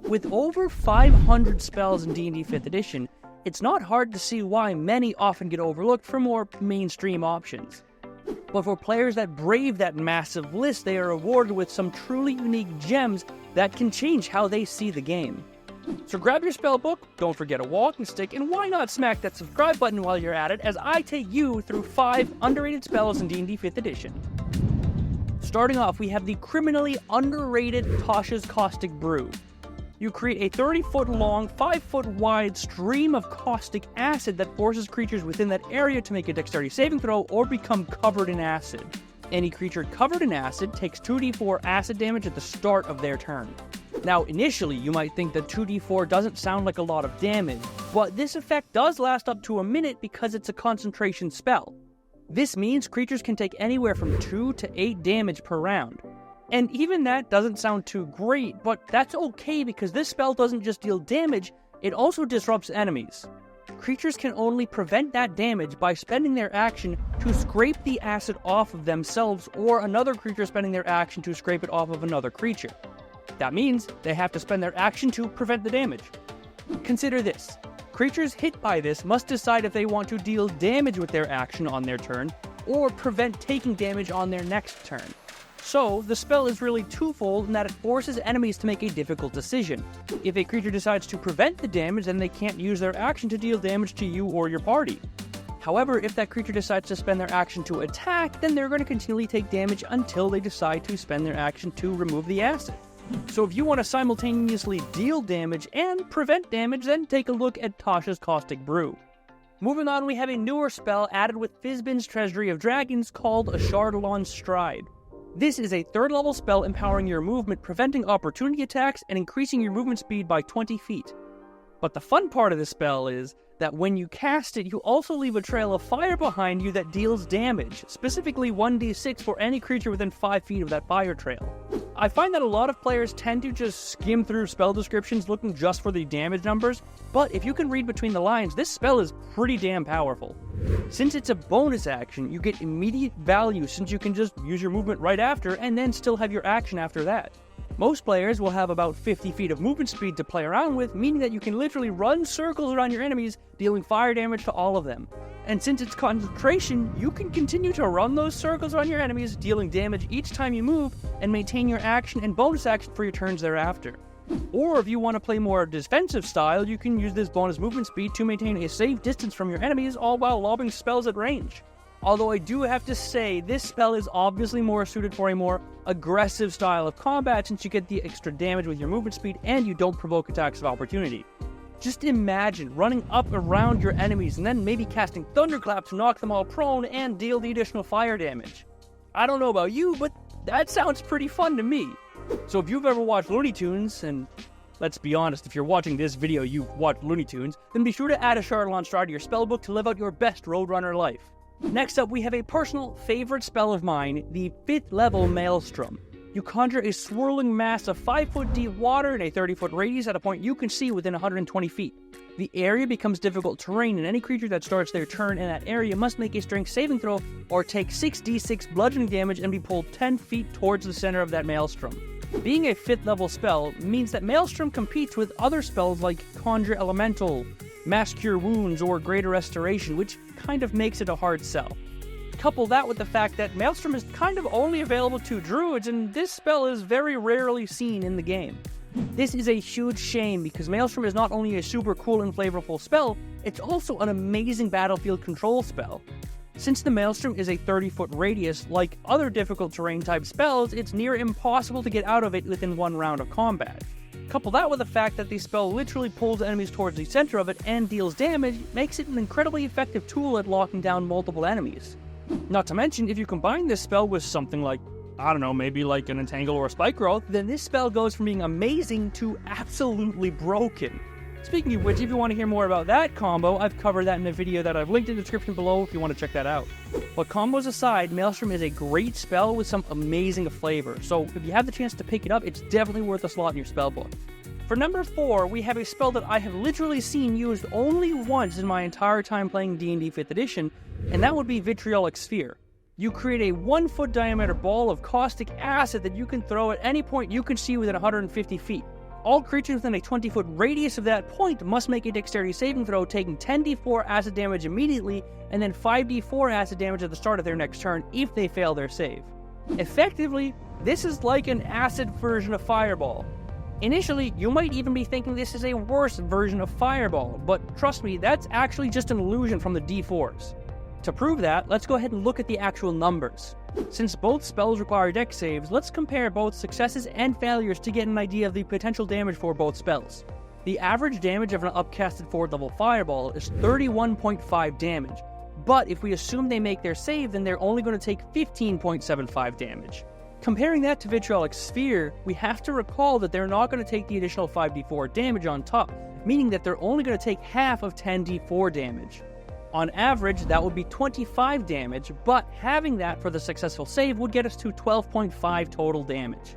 With over 500 spells in D&D 5th edition, it's not hard to see why many often get overlooked for more mainstream options. But for players that brave that massive list, they are rewarded with some truly unique gems that can change how they see the game. So grab your spellbook, don't forget a walking stick, and why not smack that subscribe button while you're at it as I take you through 5 underrated spells in D&D 5th edition. Starting off, we have the criminally underrated Tasha's Caustic Brew. You create a 30-foot long, 5-foot wide stream of caustic acid that forces creatures within that area to make a dexterity saving throw or become covered in acid. Any creature covered in acid takes 2d4 acid damage at the start of their turn. Now, initially, you might think that 2d4 doesn't sound like a lot of damage, but this effect does last up to a minute because it's a concentration spell. This means creatures can take anywhere from 2 to 8 damage per round. And even that doesn't sound too great, but that's okay because this spell doesn't just deal damage, it also disrupts enemies. Creatures can only prevent that damage by spending their action to scrape the acid off of themselves or another creature spending their action to scrape it off of another creature. That means they have to spend their action to prevent the damage. Consider this. Creatures hit by this must decide if they want to deal damage with their action on their turn or prevent taking damage on their next turn. So, the spell is really twofold in that it forces enemies to make a difficult decision. If a creature decides to prevent the damage, then they can't use their action to deal damage to you or your party. However, if that creature decides to spend their action to attack, then they're going to continually take damage until they decide to spend their action to remove the acid. So if you want to simultaneously deal damage and prevent damage, then take a look at Tasha's Caustic Brew. Moving on, we have a newer spell added with Fizban's Treasury of Dragons called Ashardalon's Stride. This is a 3rd level spell empowering your movement, preventing opportunity attacks, and increasing your movement speed by 20 feet. But the fun part of this spell is that when you cast it, you also leave a trail of fire behind you that deals damage, specifically 1d6 for any creature within 5 feet of that fire trail. I find that a lot of players tend to just skim through spell descriptions looking just for the damage numbers, but if you can read between the lines, this spell is pretty damn powerful. Since it's a bonus action, you get immediate value since you can just use your movement right after and then still have your action after that. Most players will have about 50 feet of movement speed to play around with, meaning that you can literally run circles around your enemies, dealing fire damage to all of them. And since it's concentration, you can continue to run those circles around your enemies, dealing damage each time you move, and maintain your action and bonus action for your turns thereafter. Or if you want to play more defensive style, you can use this bonus movement speed to maintain a safe distance from your enemies, all while lobbing spells at range. Although I do have to say, this spell is obviously more suited for a more aggressive style of combat since you get the extra damage with your movement speed and you don't provoke attacks of opportunity. Just imagine running up around your enemies and then maybe casting Thunderclap to knock them all prone and deal the additional fire damage. I don't know about you, but that sounds pretty fun to me. So if you've ever watched Looney Tunes, and let's be honest, if you're watching this video you've watched Looney Tunes, then be sure to add Ashardalon's Stride to your spellbook to live out your best Roadrunner life. Next up, we have a personal favorite spell of mine, the 5th level Maelstrom. You conjure a swirling mass of 5-foot deep water in a 30-foot radius at a point you can see within 120 feet. The area becomes difficult terrain, and any creature that starts their turn in that area must make a strength saving throw or take 6d6 bludgeoning damage and be pulled 10 feet towards the center of that Maelstrom. Being a 5th level spell means that Maelstrom competes with other spells like Conjure Elemental, Mass Cure Wounds, or Greater Restoration, which kind of makes it a hard sell. Couple that with the fact that Maelstrom is kind of only available to druids, and this spell is very rarely seen in the game. This is a huge shame because Maelstrom is not only a super cool and flavorful spell, it's also an amazing battlefield control spell. Since the Maelstrom is a 30-foot radius, like other difficult terrain type spells, it's near impossible to get out of it within one round of combat. Couple that with the fact that the spell literally pulls enemies towards the center of it and deals damage, makes it an incredibly effective tool at locking down multiple enemies. Not to mention, if you combine this spell with something like, I don't know, maybe like an Entangle or a Spike Growth, then this spell goes from being amazing to absolutely broken. Speaking of which, if you want to hear more about that combo, I've covered that in a video that I've linked in the description below if you want to check that out. But combos aside, Maelstrom is a great spell with some amazing flavor, so if you have the chance to pick it up, it's definitely worth a slot in your spellbook. For number 4, we have a spell that I have literally seen used only once in my entire time playing D&D 5th edition, and that would be Vitriolic Sphere. You create a 1-foot diameter ball of caustic acid that you can throw at any point you can see within 150 feet. All creatures within a 20-foot radius of that point must make a dexterity saving throw, taking 10d4 acid damage immediately, and then 5d4 acid damage at the start of their next turn if they fail their save. Effectively, this is like an acid version of Fireball. Initially, you might even be thinking this is a worse version of Fireball, but trust me, that's actually just an illusion from the d4s. To prove that, let's go ahead and look at the actual numbers. Since both spells require dex saves, let's compare both successes and failures to get an idea of the potential damage for both spells. The average damage of an upcasted 4th level Fireball is 31.5 damage, but if we assume they make their save, then they're only going to take 15.75 damage. Comparing that to Vitriolic Sphere, we have to recall that they're not going to take the additional 5d4 damage on top, meaning that they're only going to take half of 10d4 damage. On average, that would be 25 damage, but having that for the successful save would get us to 12.5 total damage.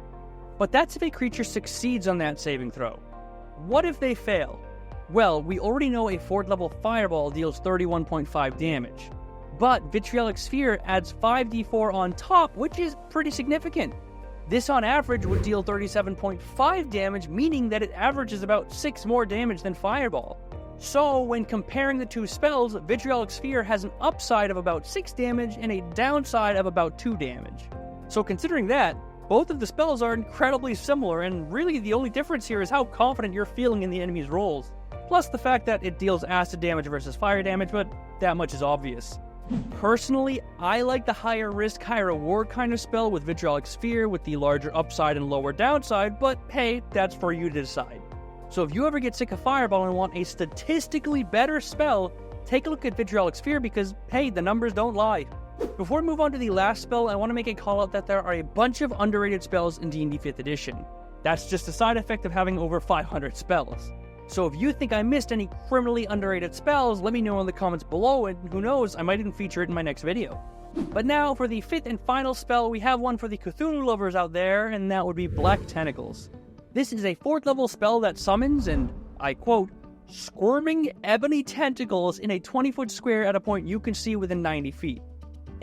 But that's if a creature succeeds on that saving throw. What if they fail? Well, we already know a 4th level Fireball deals 31.5 damage. But Vitriolic Sphere adds 5d4 on top, which is pretty significant. This on average would deal 37.5 damage, meaning that it averages about 6 more damage than Fireball. So, when comparing the two spells, Vitriolic Sphere has an upside of about 6 damage and a downside of about 2 damage. So considering that, both of the spells are incredibly similar, and really the only difference here is how confident you're feeling in the enemy's rolls. Plus the fact that it deals acid damage versus fire damage, but that much is obvious. Personally, I like the higher risk, higher reward kind of spell with Vitriolic Sphere with the larger upside and lower downside, but hey, that's for you to decide. So if you ever get sick of Fireball and want a statistically better spell, take a look at Vitriolic Sphere because, hey, the numbers don't lie. Before we move on to the last spell, I want to make a call out that there are a bunch of underrated spells in D&D 5th edition. That's just a side effect of having over 500 spells. So if you think I missed any criminally underrated spells, let me know in the comments below, and who knows, I might even feature it in my next video. But now, for the 5th and final spell, we have one for the Cthulhu lovers out there, and that would be Black Tentacles. This is a 4th level spell that summons, and I quote, squirming ebony tentacles in a 20-foot square at a point you can see within 90 feet.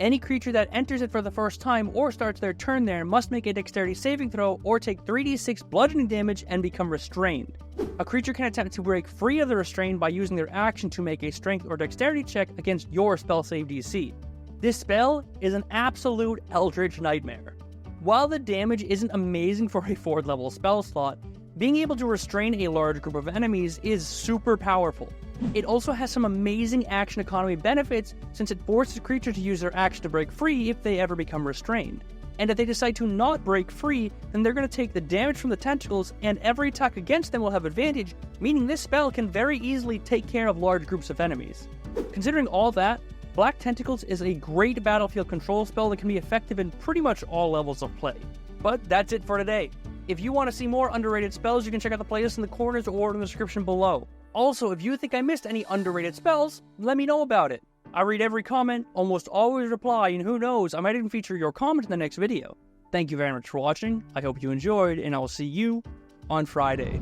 Any creature that enters it for the first time or starts their turn there must make a dexterity saving throw or take 3d6 bludgeoning damage and become restrained. A creature can attempt to break free of the restraint by using their action to make a strength or dexterity check against your spell save DC. This spell is an absolute eldritch nightmare. While the damage isn't amazing for a 4th level spell slot, being able to restrain a large group of enemies is super powerful. It also has some amazing action economy benefits since it forces a creature to use their action to break free if they ever become restrained. And if they decide to not break free, then they're going to take the damage from the tentacles and every attack against them will have advantage, meaning this spell can very easily take care of large groups of enemies. Considering all that, Black Tentacles is a great battlefield control spell that can be effective in pretty much all levels of play. But that's it for today. If you want to see more underrated spells, you can check out the playlist in the corners or in the description below. Also, if you think I missed any underrated spells, let me know about it. I read every comment, almost always reply, and who knows, I might even feature your comment in the next video. Thank you very much for watching, I hope you enjoyed, and I will see you on Friday.